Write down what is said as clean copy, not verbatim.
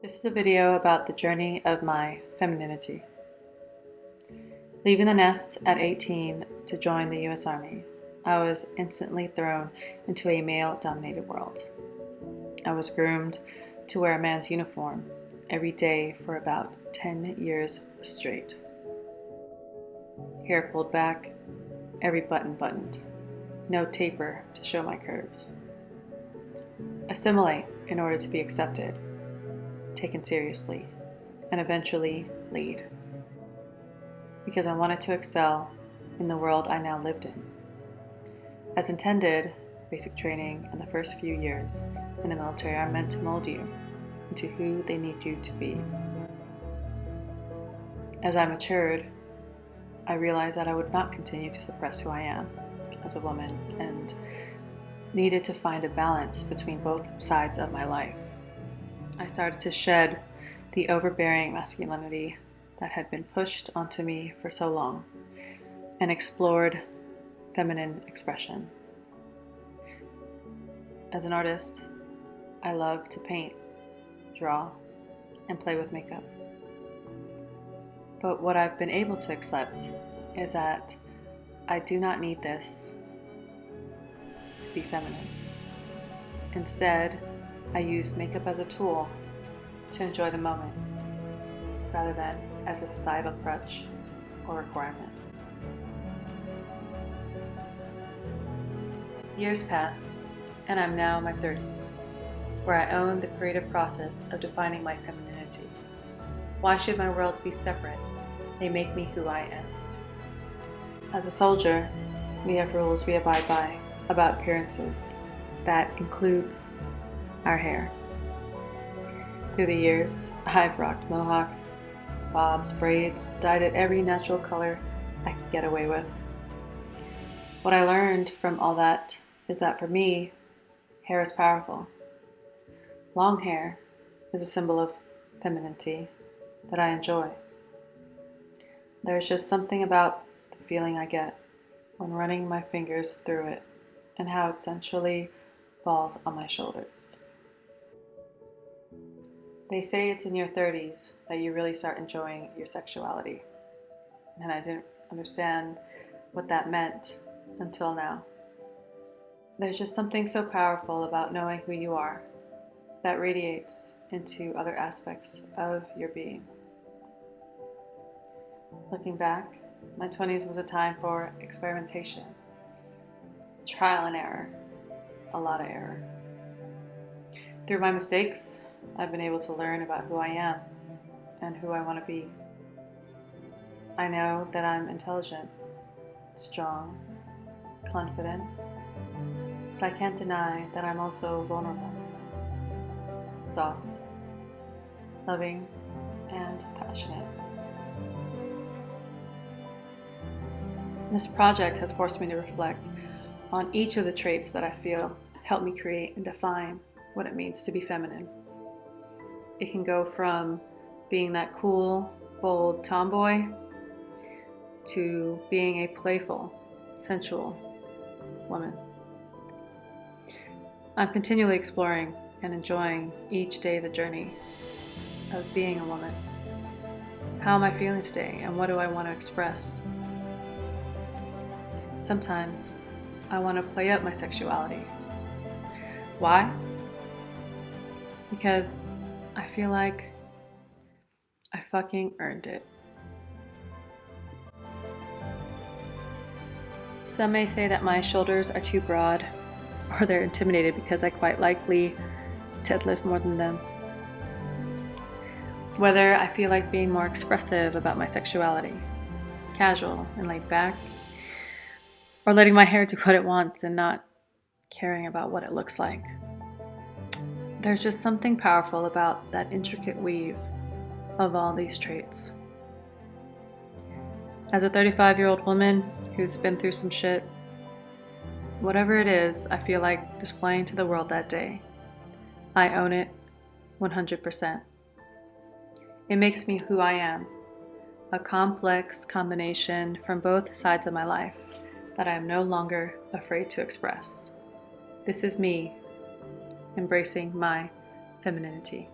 This is a video about the journey of my femininity. Leaving the nest at 18 to join the US Army, I was instantly thrown into a male-dominated world. I was groomed to wear a man's uniform every day for about 10 years straight. Hair pulled back, every button buttoned, no taper to show my curves. Assimilate in order to be accepted, taken seriously, and eventually lead. Because I wanted to excel in the world I now lived in. As intended, basic training and the first few years in the military are meant to mold you into who they need you to be. As I matured, I realized that I would not continue to suppress who I am as a woman and needed to find a balance between both sides of my life. I started to shed the overbearing masculinity that had been pushed onto me for so long and explored feminine expression. As an artist, I love to paint, draw, and play with makeup. But what I've been able to accept is that I do not need this to be feminine. Instead, I use makeup as a tool to enjoy the moment, rather than as a societal crutch or requirement. Years pass, and I'm now in my 30s, where I own the creative process of defining my femininity. Why should my worlds be separate? They make me who I am. As a soldier, we have rules we abide by about appearances. That includes our hair. Through the years, I've rocked mohawks, bobs, braids, dyed it every natural color I could get away with. What I learned from all that is that for me, hair is powerful. Long hair is a symbol of femininity that I enjoy. There's just something about the feeling I get when running my fingers through it and how it sensually falls on my shoulders. They say it's in your 30s that you really start enjoying your sexuality, and I didn't understand what that meant until now. There's just something so powerful about knowing who you are that radiates into other aspects of your being. Looking back, my 20s was a time for experimentation, trial and error, a lot of error. Through my mistakes, I've been able to learn about who I am and who I want to be. I know that I'm intelligent, strong, confident, but I can't deny that I'm also vulnerable, soft, loving, and passionate. This project has forced me to reflect on each of the traits that I feel help me create and define what it means to be feminine. It can go from being that cool, bold tomboy to being a playful, sensual woman. I'm continually exploring and enjoying each day the journey of being a woman. How am I feeling today, and what do I want to express? Sometimes I want to play up my sexuality. Why? Because I feel like I fucking earned it. Some may say that my shoulders are too broad, or they're intimidated because I quite likely deadlift more than them. Whether I feel like being more expressive about my sexuality, casual and laid back, or letting my hair do what it wants and not caring about what it looks like. There's just something powerful about that intricate weave of all these traits. As a 35-year-old woman who's been through some shit, whatever it is I feel like displaying to the world that day, I own it 100%. It makes me who I am, a complex combination from both sides of my life that I am no longer afraid to express. This is me embracing my femininity.